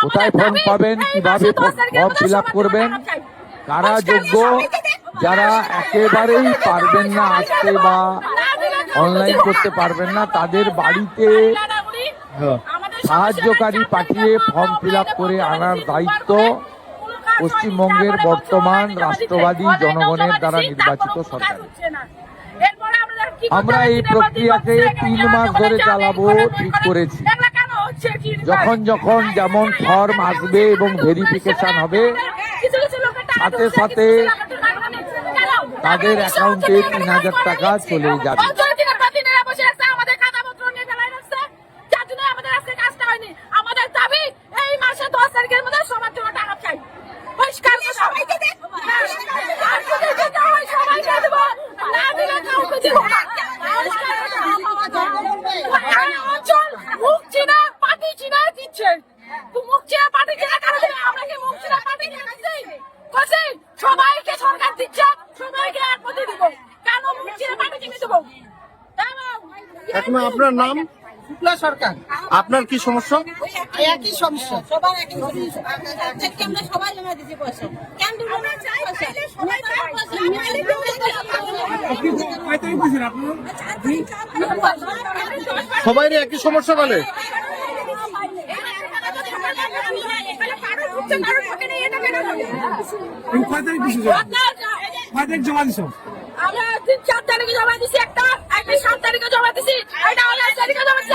কোথায় ফর্ম পাবেন, কিভাবে ফর্ম ফিল আপ করবেন, কারা যোগ্য, যারা একেবারেই পারবেন না আসতে বা অনলাইন করতে পারবেন না তাদের বাড়িতে সাহায্যকারী পাঠিয়ে ফর্ম ফিল আপ করে আনার দায়িত্ব পশ্চিমবঙ্গের বর্তমান রাষ্ট্রবাদী জনগণের দ্বারা নির্বাচিত সরকার। আমরা এই প্রক্রিয়াকে 3 মাস ধরে চালাবো ঠিক করেছি। যখন যখন যেমন ফর্ম আসবে এবং ভেরিফিকেশন হবে সাথে সাথে তাদের অ্যাকাউন্টে 3000 টাকা চলে যাবে। সবাইকে সরকার দিচ্ছে, সবাইকে এক পথে দিব, কেন মুখচিরা পাটি কিনে দেবো? এখন আপনার নাম শুক্লা সরকার। আপনার কি সমস্যা? একই সমস্যা, সবার একই সমস্যা। আমরা সবাই জমা দিচ্ছি পয়সা, কেন দিব না? সবাই একই সমস্যা বলে জমা দিছো? আমরা 4 তারিখে জমা দিছি, একটা 7 তারিখে জমা দিছি, এটা 8 তারিখে জমা দিছি।